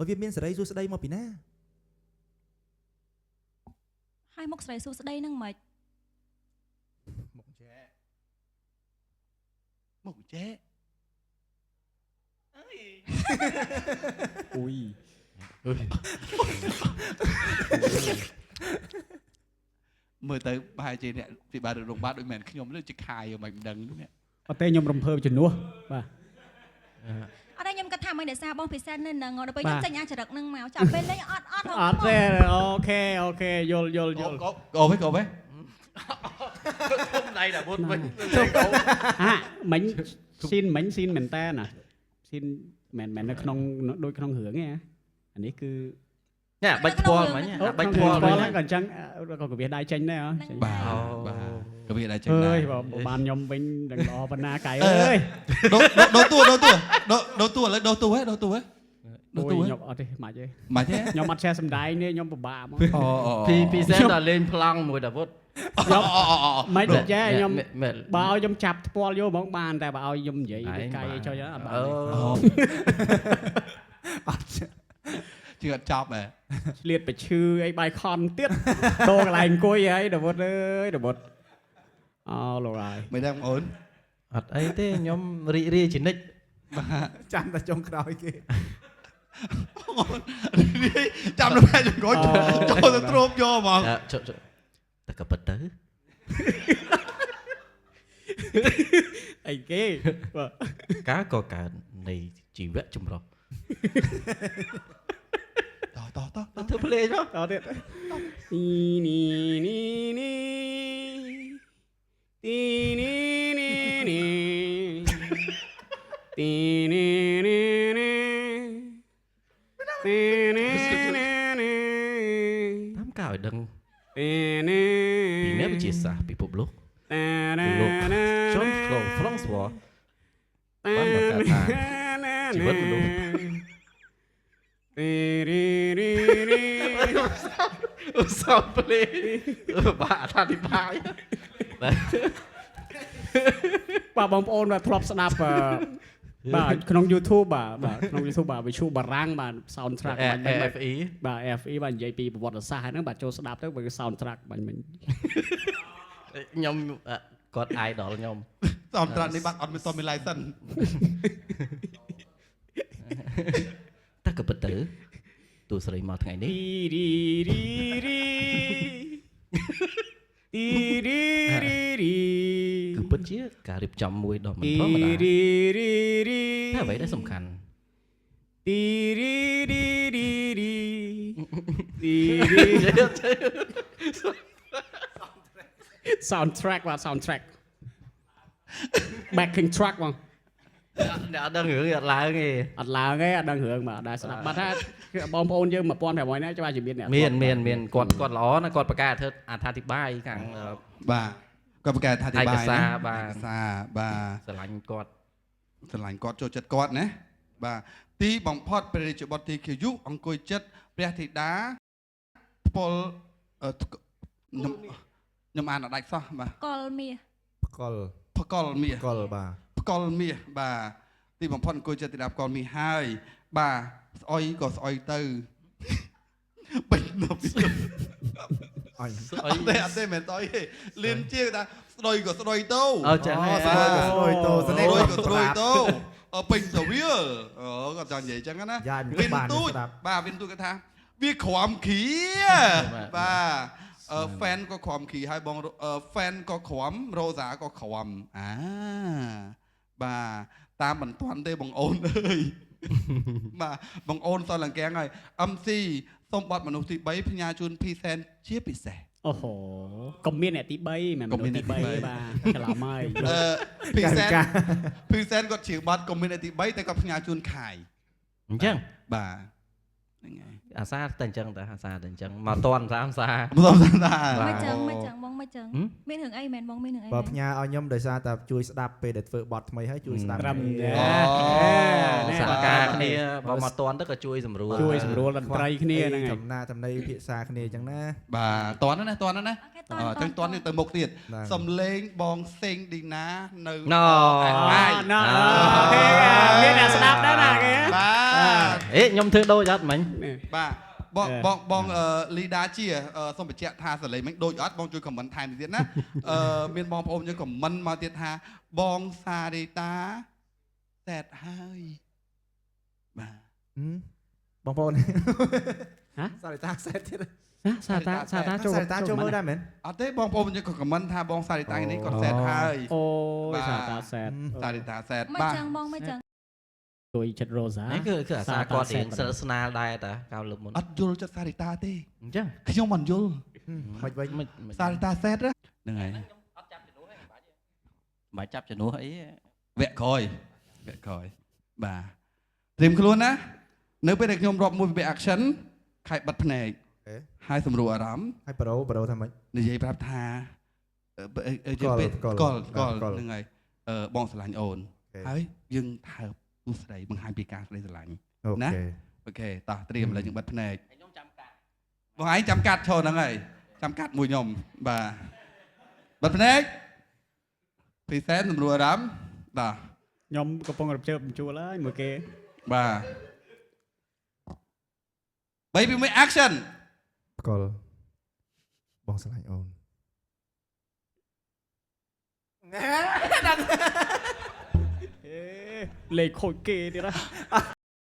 វាមានសេរីសួស្តីមកពីណា ហើយមុខស្រីសួស្តីនឹងមិន មុខចែមុខចែអើយ អូយ មើលទៅប្រហែលជាអ្នកពិបាករងបាតដូចមិនខ្ញុំនេះជាខាយមិនដឹងនេះ អត់ទេខ្ញុំរំភើបជំនួសបាទ អត់ទេខ្ញុំគិតថាមិនដែលសារបងពិសេសនៅនឹងដល់ពេលខ្ញុំចេញអាចរិតនឹងមកចាំពេលលេងអត់ អត់ទេអូខេយល់ កោវិញធំដៃដល់មុនវិញ ហាមិញស៊ីនមែនតើណាស៊ីនមែននៅក្នុងដូចក្នុងរឿងទេអានេះគឺ នេះបាច់ផ្ពាល់មិញបាច់ផ្ពាល់ ហ្នឹងក៏អញ្ចឹងក៏កវាដៃចេញដែរហ៎ បាទក៏វាដែរចេញ អើ ដែរ យបានខ្ញុំវិញដឹងល្អប៉ុណ្ណាកៃអើយ ដូរតួឥឡូវដូរតួហ៎ដូរតួហ៎ ខ្ញុំអត់ទេមិនទេ មិនទេ ខ្ញុំអត់ចេះសំដែងទេខ្ញុំពិបាកហ្មង ពីសែនដល់លេងប្លង់មួយតាវុត មិនចេះខ្ញុំបើឲ្យខ្ញុំចាប់ផ្ពាល់យកហ្មងបានតែបើឲ្យខ្ញុំនិយាយទៅកៃចុចអត់បានទេ អត់ជឿអត់ចប់ហ៎ ឆ្លៀតបឈឺអីបាយខនទៀតដូរកន្លែងអង្គុយហើយតាវុតអើយតាវុតអូលោកហើយ មិនដឹងបងអូន អត់អីទេខ្ញុំរីករាយជានិច្ច ចាំតែចុងក្រោយគេ ចាំដល់ពេលចង្កូចចូលទៅទ្រាំយកហ្មង តែក៏ពិតទៅ អីគេបាទ ការកកើតនៃជីវៈចម្រុះ តោះ ធ្វើភ្លេងមក តទៀតនីតាមការឲ្យដឹង ពី ពីអ្នកវិទ្យាសាស្ត្រពិភពលោកលោកចុនហ្វ្រង់ស្វ័របានបង្កើតថាជីវិតមនុស្សសោតភ្លេងបាក់អធិប្បាយ បាទបងប្អូនបាទធ្លាប់ស្ដាប់បាទក្នុង YouTube បាទក្នុង YouTube បាទវិទ្យុបារាំងបាទ soundtrack បាញ់ FE បាទ FE បាទនិយាយពីប្រវត្តិសាស្ត្រហ្នឹងបាទចូលស្ដាប់ទៅវា soundtrack បាញ់មិញ ខ្ញុំគាត់ idol ខ្ញុំ សំត្រាក់នេះបាត់អត់មានតមាន license តែក៏ពិតទៅទូស្រីមកថ្ងៃនេះគឺពិតជាការរៀបចំមួយដ៏មិនធម្មតាតែអ្វីដែលសំខាន់ soundtrack បាទ soundtrack backing track បង អ្នកអត់ដឹងរឿងអត់ឡើងទេ អត់ឡើងទេអត់ដឹងរឿងបាទដែរស្ដាប់បាត់ថាបងប្អូនយើង 1500 នាក់ច្បាស់ជាមានអ្នក មានគាត់ល្អណាគាត់ប្រកាសអធិប្បាយខាង បាទគាត់ប្រកែថាអធិប្បាយ ឯកសារបាទ ឯកសារបាទ ស្រឡាញ់គាត់ ស្រឡាញ់គាត់ចូលចិត្តគាត់ណាបាទទីបំផុតព្រះរាជបុត្រទីខយុអង្គុយចិត្តព្រះធីតាពលខ្ញុំអានអត់ដាច់សោះបាទ កលមាស ផ្កល ផ្កលមាស ផ្កលបាទ ផ្កលមាសបាទទីបំផុតអង្គុយចិត្តទីតាផ្កលមាសហើយបាទស្អុយក៏ស្អុយទៅបិញទៅពី អញ អត់ទេមែនតើអីលៀនជាថាស្ដុយក៏ស្ដុយទៅ ចា៎ ស្រួយតោស្នេហ៍ ស្រួយ ក៏ ក៏ ស្ ស្ រួ រួ យ យ តោ ទៅពេញទៅវាគាត់ចង់និយាយអញ្ចឹងណា យ៉ាញ់ វិន បាន ទូច ស្ដាប់ បាទវិនទូចគាត់ថាវាក្រំគ្រាបាទ fan ក៏ក្រំគ្រាហើយបង fan ក៏ក្រំ Rosa ក៏ក្រំបាទតាមមិនទាន់ទេបងអូនអើយបាទបងអូនសលង្កៀងហើយ MC សូមបတ်មនុស្សទី3ផ្ញើជូន P-Sen ជាពិសេស អូហូកុំមានអ្នកទី3មិនមនុស្សទី3បាទច្រឡំហើយ P-Sen គាត់ជឿបတ်កុំមានអ្នកទី3តែគាត់ផ្ញើជូនខាយ អញ្ចឹង បាទ ហ្នឹងហើយ អាសាតែអញ្ចឹងតាអាសាតែអញ្ចឹងមកតន់អាសា មិនសំតា មិនចឹងបងមិនចឹងមានរឿងអីមែនបងមានរឿងអី បើ មែន ផ្ញើឲ្យខ្ញុំដោយសារតែជួយស្ដាប់ពេលដែលធ្វើបទថ្មីហើយជួយស្ដាប់ ត្រឹម សហការគ្នាបើមកតន់ទៅក៏ជួយសម្រួល ជួយសម្រួលតន្ត្រីគ្នាហ្នឹងហើយ ចំណាចំណៃភាសាគ្នាអញ្ចឹងណា បាទតន់ណាតន់ណា អូខេត ចឹងតន់នេះទៅមុខទៀត បាទ សំលេងបងសេងឌីណានៅ ណ អាយ ណ៎អូខេមានអ្នកស្ដាប់ដែរណាគេ បាទ អេខ្ញុំធ្វើដូចអត់មិញ បាទបងលីដាជាសូមបញ្ជាក់ថាសលេងមិញដូចអត់បងជួយខមមិនថែមទៀតណាមានបងប្អូនយើងខមមិនមកទៀតថាបងសារីតាសែតហើយបាទ បងប្អូន ហ៎ សារតាសេតទៀត សាតាចូល សារតាចូលមើលដែរមែន អត់ទេបងប្អូនយើងក៏ខមមិនថាបងសារីតានេះគាត់សែតហើយ អូយសាតាសែត សារីតាសែត មិន បាទ ចឹងបងមិនចឹង ជួយចិត្តរ៉ូសា នេះគឺអាសាគាត់រៀងស្និទ្ធស្នាលដែរតាកាលលើកមុន អត់យល់ចិត្តសារីតាទេ អញ្ចឹង ខ្ញុំមិនយល់ មិនវិញ មិន សារីតាសែតហ្នឹងហើយ បាច់ចាប់ជំនួសអី វគ្គក្រោយបាទត្រៀមខ្លួនណានៅពេលដែលខ្ញុំរាប់មួយពី action ខែបិទភ្នែកហើយសម្រួលអារម្មណ៍ ហើយប្រូថាម៉េច និយាយប្រាប់ថាយើងពេលកលហ្នឹងហើយបងស្រឡាញ់អូនហើយយើងថើបទូស្ដីបង្ហាញពីការស្ដីស្រឡាញ់ អូខេ អូខេតោះត្រៀមឥឡូវយើងបិទភ្នែកខ្ញុំចាំកាត់បងឯងចាំកាត់ឈរហ្នឹងហើយចាំកាត់មួយខ្ញុំបាទបិទភ្នែកពីសែនសម្រួលអារម្មណ៍បាទ ខ្ញុំកំពុងរំជើបបញ្ជួលហើយមួយគេ បាទ3 2 1 action កលបងស្រឡាញ់អូន លេខខូចគេទៀតណា